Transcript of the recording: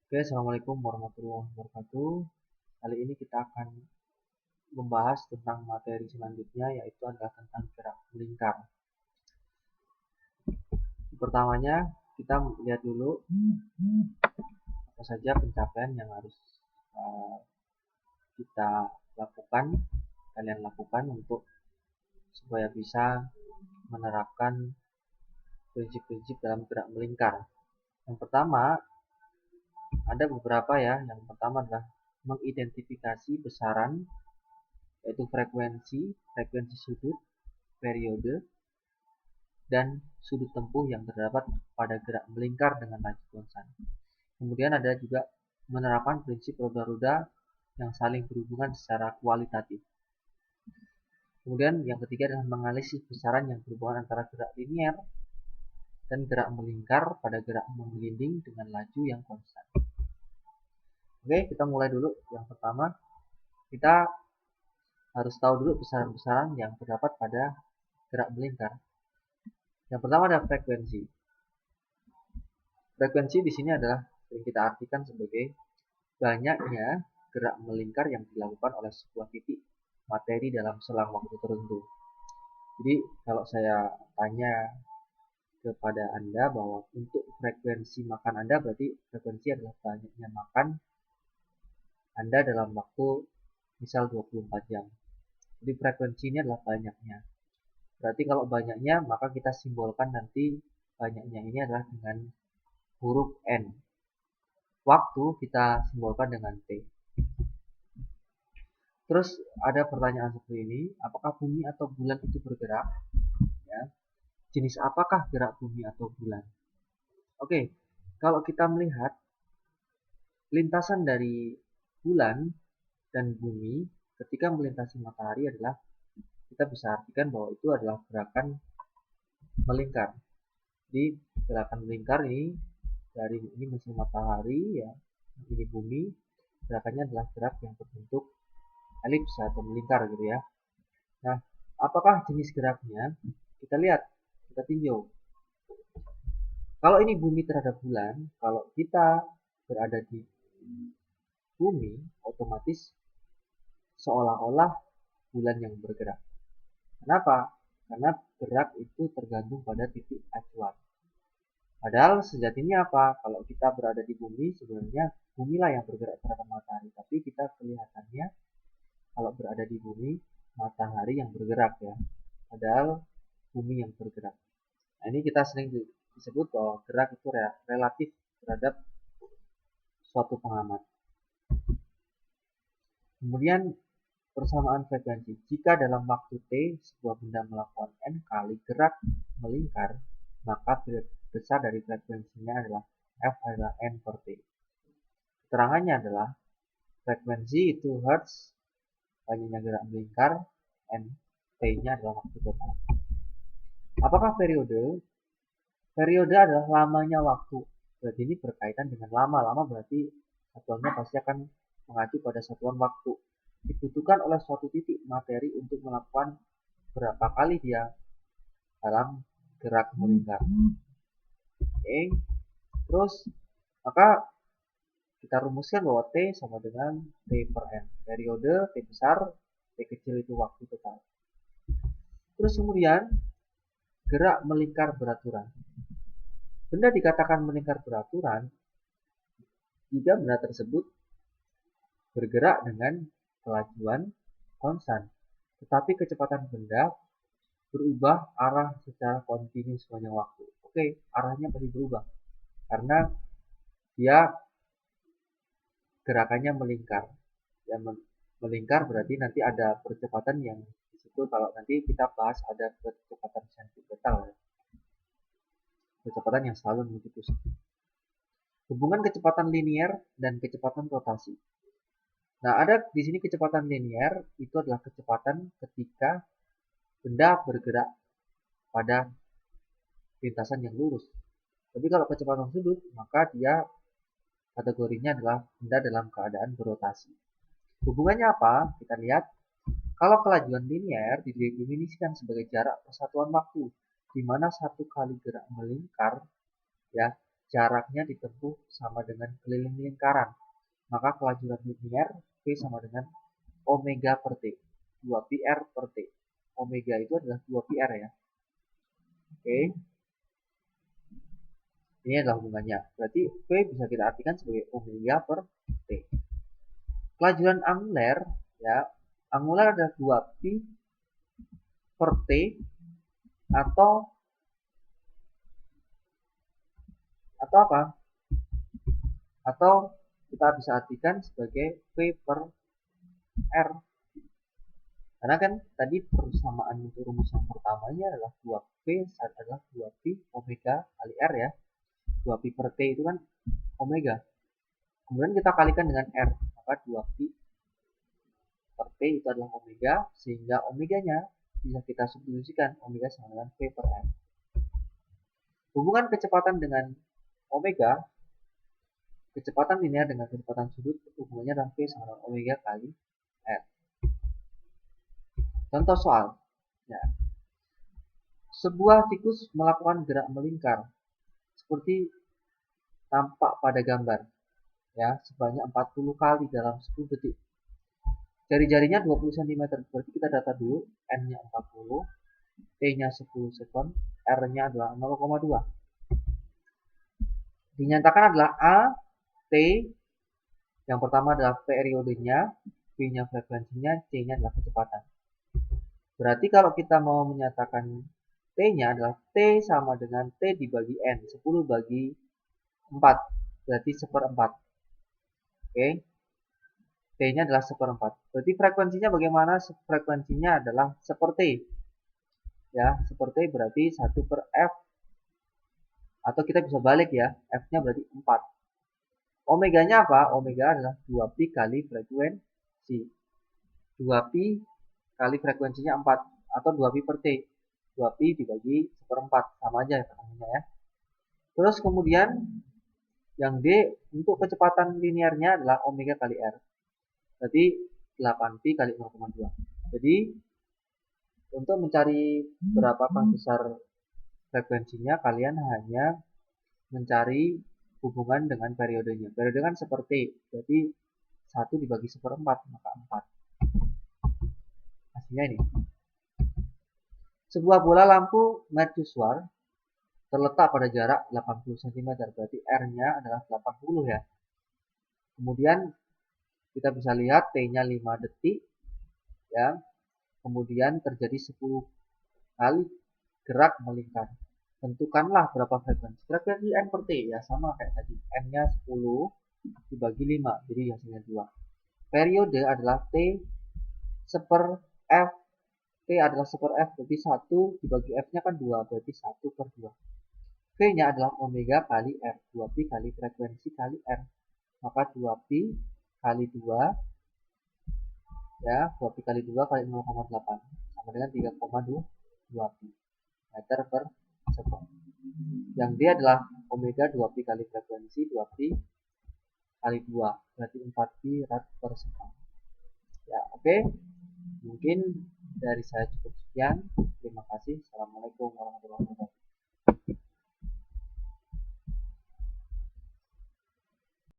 Oke, Assalamualaikum warahmatullahi wabarakatuh. Kali ini kita akan membahas tentang materi selanjutnya, yaitu adalah tentang gerak melingkar. Pertamanya, kita lihat dulu apa saja pencapaian yang harus uh, kita lakukan, kalian lakukan untuk supaya bisa menerapkan prinsip-prinsip dalam gerak melingkar. Yang pertama, ada beberapa ya. Yang pertama adalah mengidentifikasi besaran, yaitu frekuensi sudut, periode, dan sudut tempuh yang terdapat pada gerak melingkar dengan laju konstan. Kemudian ada juga menerapkan prinsip roda-roda yang saling berhubungan secara kualitatif. Kemudian yang ketiga adalah menganalisis besaran yang berhubungan antara gerak linier dan gerak melingkar pada gerak menggelinding dengan laju yang konstan. Oke, kita mulai dulu. Yang pertama, kita harus tahu dulu besaran-besaran yang terdapat pada gerak melingkar. Yang pertama adalah frekuensi. Frekuensi di sini adalah yang kita artikan sebagai banyaknya gerak melingkar yang dilakukan oleh sebuah titik materi dalam selang waktu tertentu. Jadi kalau saya tanya kepada Anda bahwa untuk frekuensi makan Anda, berarti frekuensi adalah banyaknya makan Anda dalam waktu misal 24 jam. Jadi frekuensi ini adalah banyaknya. Berarti kalau banyaknya, maka kita simbolkan nanti banyaknya ini adalah dengan huruf N. Waktu kita simbolkan dengan T. Terus ada pertanyaan seperti ini, apakah bumi atau bulan itu bergerak? Ya. Jenis apakah gerak bumi atau bulan? Oke, kalau kita melihat lintasan dari bulan dan bumi ketika melintasi matahari adalah, kita bisa artikan bahwa itu adalah gerakan melingkar. Jadi gerakan melingkar ini dari ini mesin matahari ya, ini bumi, gerakannya adalah gerak yang berbentuk elips atau melingkar gitu ya. Nah, apakah jenis geraknya? Kita lihat, kita tinjau. Kalau ini bumi terhadap bulan, kalau kita berada di bumi, otomatis seolah-olah bulan yang bergerak. Kenapa? Karena gerak itu tergantung pada titik acuan. Padahal sejatinya apa? Kalau kita berada di bumi, sebenarnya bumilah yang bergerak terhadap matahari. Tapi kita kelihatannya kalau berada di bumi, matahari yang bergerak ya. Padahal bumi yang bergerak. Nah, ini kita sering disebut bahwa gerak itu relatif terhadap suatu pengamat. Kemudian persamaan frekuensi. Jika dalam waktu T sebuah benda melakukan N kali gerak melingkar, maka besar dari frekuensinya adalah F adalah N per T. Keterangannya adalah frekuensi itu Hertz, banyaknya gerak melingkar, N, T-nya adalah waktu total. Apakah periode? Periode adalah lamanya waktu. Berarti ini berkaitan dengan lama berarti satuannya pasti akan mengacu pada satuan waktu. Dibutuhkan oleh suatu titik materi untuk melakukan berapa kali dia dalam gerak melingkar. Oke. Terus maka kita rumuskan bahwa T sama dengan T per N. Periode T besar, T kecil itu waktu total. Terus kemudian gerak melingkar beraturan. Benda dikatakan melingkar beraturan jika benda tersebut bergerak dengan kelajuan konstan, tetapi kecepatan benda berubah arah secara kontinu sepanjang waktu. Oke, arahnya pasti berubah karena dia gerakannya melingkar. Ya, melingkar berarti nanti ada percepatan yang disitu, kalau nanti kita bahas ada percepatan sentripetal ya. Kecepatan yang selalu menuju pusat. Hubungan kecepatan linier dan kecepatan rotasi. Nah, ada di sini kecepatan linier itu adalah kecepatan ketika benda bergerak pada lintasan yang lurus. Tapi kalau kecepatan sudut, maka dia kategorinya adalah benda dalam keadaan berotasi. Hubungannya apa? Kita lihat, kalau kelajuan linier didefinisikan sebagai jarak persatuan waktu, di mana satu kali gerak melingkar ya jaraknya ditempuh sama dengan keliling lingkaran. Maka kelajuran linier V sama dengan omega per T. 2πr per T. Omega itu adalah 2πr ya. Oke. Ini adalah hubungannya. Berarti V bisa kita artikan sebagai omega per T. Kelajuran angular ya, angular adalah 2π per T atau apa? Atau kita bisa artikan sebagai V per R. Karena kan tadi persamaan untuk rumus yang pertamanya adalah 2P adalah 2Pi omega kali R ya. 2Pi per T itu kan omega. Kemudian kita kalikan dengan R, maka 2Pi per T itu adalah omega, sehingga omeganya bisa kita substitusikan omega sama dengan V per R. Hubungan kecepatan dengan omega, kecepatan linear dengan kecepatan sudut, hubungannya adalah V sama dengan omega kali R. Contoh soal, ya. Sebuah tikus melakukan gerak melingkar seperti tampak pada gambar, ya, sebanyak 40 kali dalam 10 detik. Jari-jarinya 20 cm, berarti kita data dulu, N-nya 40, T-nya 10 second, R-nya adalah 0,2. Dinyatakan adalah A, T, yang pertama adalah periodenya, B-nya frekuensinya, C-nya adalah kecepatan. Berarti kalau kita mau menyatakan T-nya adalah T sama dengan T dibagi N, 10 bagi 4, berarti 1/4. Oke. T-nya adalah 1/4. Berarti frekuensinya bagaimana? Frekuensinya adalah seperti. Ya, seperti berarti 1 per F. Atau kita bisa balik ya, F-nya berarti 4. Omeganya apa? Omega adalah 2pi kali frekuensi. 2pi kali frekuensinya 4 atau 2pi per T. 2pi dibagi 1/4 sama aja ketemunya ya. Terus kemudian yang D untuk kecepatan linearnya adalah omega kali R. Berarti 8pi kali 0,2. Jadi untuk mencari berapakah besar frekuensinya, kalian hanya mencari hubungan dengan periodenya. Periode kan seperti, berarti 1 dibagi 1/4 maka 4. Hasilnya ini. Sebuah bola lampu mercusuar terletak pada jarak 80 cm, berarti R-nya adalah 80 ya. Kemudian kita bisa lihat T-nya 5 detik ya. Kemudian terjadi 10 kali gerak melingkar. Tentukanlah berapa frekuensi. Frekuensi N per T ya, sama kayak tadi. N-nya 10 dibagi 5, jadi hasilnya 2. Periode adalah T seper F. T adalah seper F, berarti 1 dibagi F-nya kan 2, berarti 1 per 2. V-nya adalah omega kali R, 2pi kali frekuensi kali R. Maka 2pi kali 2, ya, 2pi kali 2 kali 0,8, sama dengan 3,2 pi meter per second. Yang D adalah omega 2pi kali frekuensi, 2pi kali 2, berarti 4pi rad per second. Ya, oke. Mungkin dari saya cukup sekian. Terima kasih. Assalamualaikum warahmatullahi wabarakatuh.